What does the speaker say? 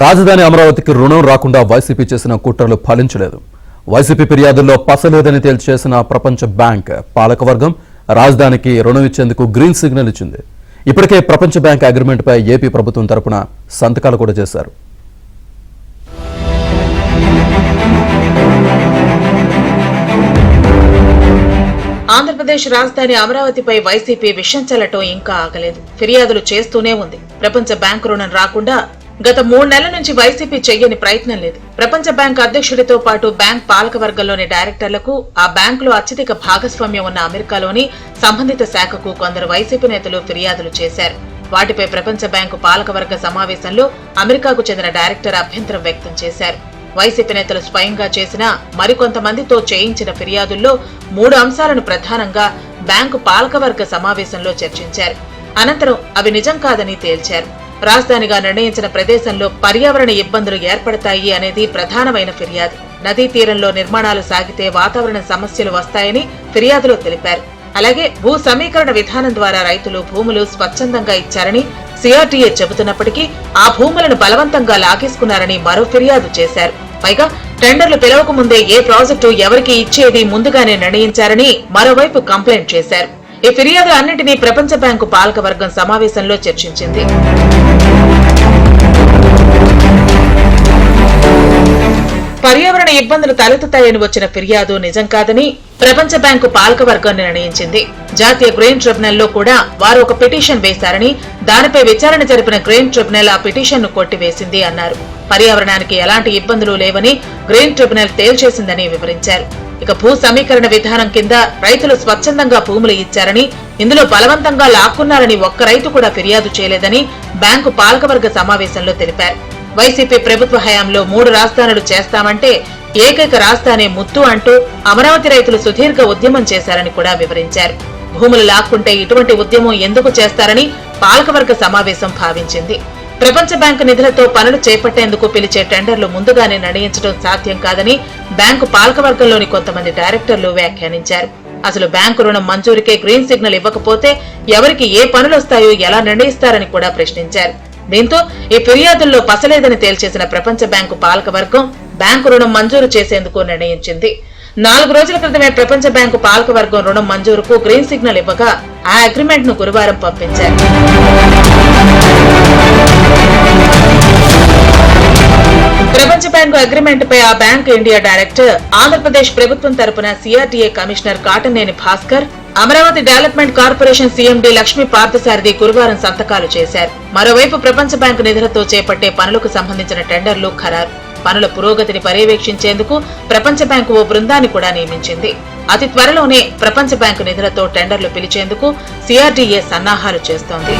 రాజధాని అమరావతికి రుణం రాకుండా వైసీపీ చేసిన కుట్రలు ఫలించలేదు. వైసీపీ ఫిర్యాదుల్లో పసలేదని తేల్చేసిన ప్రపంచ బ్యాంక్ పాలకవర్గం రాజధానికి రుణం ఇచ్చేందుకు గ్రీన్ సిగ్నల్ ఇచ్చింది. ఇప్పటికే ప్రపంచ బ్యాంక్ అగ్రిమెంట్పై ఏపీ ప్రభుత్వం తరపున సంతకాలు కూడా చేశారు. ఆంధ్రప్రదేశ్ రాజధాని అమరావతిపై వైసీపీ విషం చల్లటం ఇంకా ఆగలేదు. ఫిర్యాదులు చేస్తూనే ఉంది. ప్రపంచ బ్యాంకు రుణం రాకుండా గత 3 నెలల నుంచి వైసీపీ చెయ్యని ప్రయత్నం లేదు. ప్రపంచ బ్యాంక్ అధ్యక్షుడితో పాటు బ్యాంక్ పాలకవర్గంలోని డైరెక్టర్లకు, ఆ బ్యాంకులో అత్యధిక భాగస్వామ్యం ఉన్న అమెరికాలోని సంబంధిత శాఖకు కొందరు వైసీపీ నేతలు ఫిర్యాదులు చేశారు. వాటిపై ప్రపంచ బ్యాంకు పాలకవర్గ సమావేశంలో అమెరికాకు చెందిన డైరెక్టర్ అభ్యంతరం వ్యక్తం చేశారు. వైసీపీ నేతలు స్వయంగా చేసిన మరికొంతమందితో చేయించిన ఫిర్యాదుల్లో 3 అంశాలను ప్రధానంగా బ్యాంకు పాలకవర్గ సమావేశంలో చర్చించారు. అనంతరం అవి నిజం కాదని తేల్చారు. రాజధానిగా నిర్ణయించిన ప్రదేశంలో పర్యావరణ ఇబ్బందులు ఏర్పడతాయి అనేది ప్రధానమైన ఫిర్యాదు. నదీ తీరంలో నిర్మాణాలు సాగితే వాతావరణ సమస్యలు వస్తాయని ఫిర్యాదులో తెలిపారు. అలాగే భూ సమీకరణ విధానం ద్వారా రైతులు భూములు స్వచ్ఛందంగా ఇచ్చారని సిఆర్టీఏ చెబుతున్నప్పటికీ ఆ భూములను బలవంతంగా లాగేసుకున్నారని మరో ఫిర్యాదు చేశారు. పైగా టెండర్లు పిలవక ముందే ఏ ప్రాజెక్టు ఎవరికి ఇచ్చేది ముందుగానే నిర్ణయించారని మరోవైపు కంప్లైంట్ చేశారు. ఈ ఫిర్యాదు అన్నింటినీ ప్రపంచ బ్యాంకు పాలకవర్గం సమావేశంలో చర్చించింది. పర్యావరణ ఇబ్బందులు తలెత్తుతాయని వచ్చిన ఫిర్యాదు నిజం కాదని ప్రపంచ బ్యాంకు పాలకవర్గం నిర్ణయించింది. జాతీయ గ్రెయిన్ ట్రిబ్యునల్లో కూడా వారు ఒక పిటిషన్ వేశారని, దానిపై విచారణ జరిపిన గ్రెయిన్ ట్రిబ్యునల్ ఆ పిటిషన్ ను కొట్టివేసింది అన్నారు. పర్యావరణానికి ఎలాంటి ఇబ్బందులు లేవని గ్రెయిన్ ట్రిబ్యునల్ తేల్చేసిందని వివరించారు. ఇక భూ సమీకరణ విధానం కింద రైతులు స్వచ్ఛందంగా భూములు ఇచ్చారని, ఇందులో బలవంతంగా లాక్కున్నారని ఒక్క రైతు కూడా ఫిర్యాదు చేయలేదని బ్యాంకు పాలకవర్గ సమావేశంలో తెలిపారు. వైసీపీ ప్రభుత్వ హయాంలో 3 రాజధానులు చేస్తామంటే ఏకైక రాజధాని ముత్తు అంటూ అమరావతి రైతులు సుదీర్ఘ ఉద్యమం చేశారని కూడా వివరించారు. భూములు లాక్కుంటే ఇటువంటి ఉద్యమం ఎందుకు చేస్తారని పాలకవర్గ సమావేశం భావించింది. ప్రపంచ బ్యాంకు నిధులతో పనులు చేపట్టేందుకు పిలిచే టెండర్లు ముందుగానే నిర్ణయించడం సాధ్యం కాదని బ్యాంకు పాలకవర్గంలోని కొంతమంది డైరెక్టర్లు వ్యాఖ్యానించారు. అసలు బ్యాంకు రుణం మంజూరుకే గ్రీన్ సిగ్నల్ ఇవ్వకపోతే ఎవరికి ఏ పనులొస్తాయో ఎలా నిర్ణయిస్తారని కూడా ప్రశ్నించారు. దీంతో ఈ ఫిర్యాదుల్లో పసలేదని తేల్చేసిన ప్రపంచ బ్యాంకు పాలకవర్గం బ్యాంకు రుణం మంజూరు చేసేందుకు నిర్ణయించింది. 4 రోజుల క్రితమే ప్రపంచ బ్యాంకు పాలకవర్గం రుణం మంజూరుకు గ్రీన్ సిగ్నల్ ఇవ్వగా ఆ అగ్రిమెంట్ ను గురువారం పంపించారు. ప్రపంచ బ్యాంకు అగ్రిమెంట్ పై ఆ బ్యాంక్ ఇండియా డైరెక్టర్, ఆంధ్రప్రదేశ్ ప్రభుత్వం తరపున CRDA commissioner Kataneni Bhaskar, Amaravati development corporation CMD Lakshmi Parthasarathi గురువారం సంతకాలు చేశారు. మరోవైపు ప్రపంచ బ్యాంకు నిధులతో చేపట్టే పనులకు సంబంధించిన టెండర్లు ఖరారు. పనుల పురోగతిని పర్యవేక్షించేందుకు ప్రపంచ బ్యాంకు ఓ బృందాన్ని కూడా నియమించింది. అతి త్వరలోనే ప్రపంచ బ్యాంకు నిధులతో టెండర్లు పిలిచేందుకు సిఆర్టీఏ సన్నాహాలు చేస్తోంది.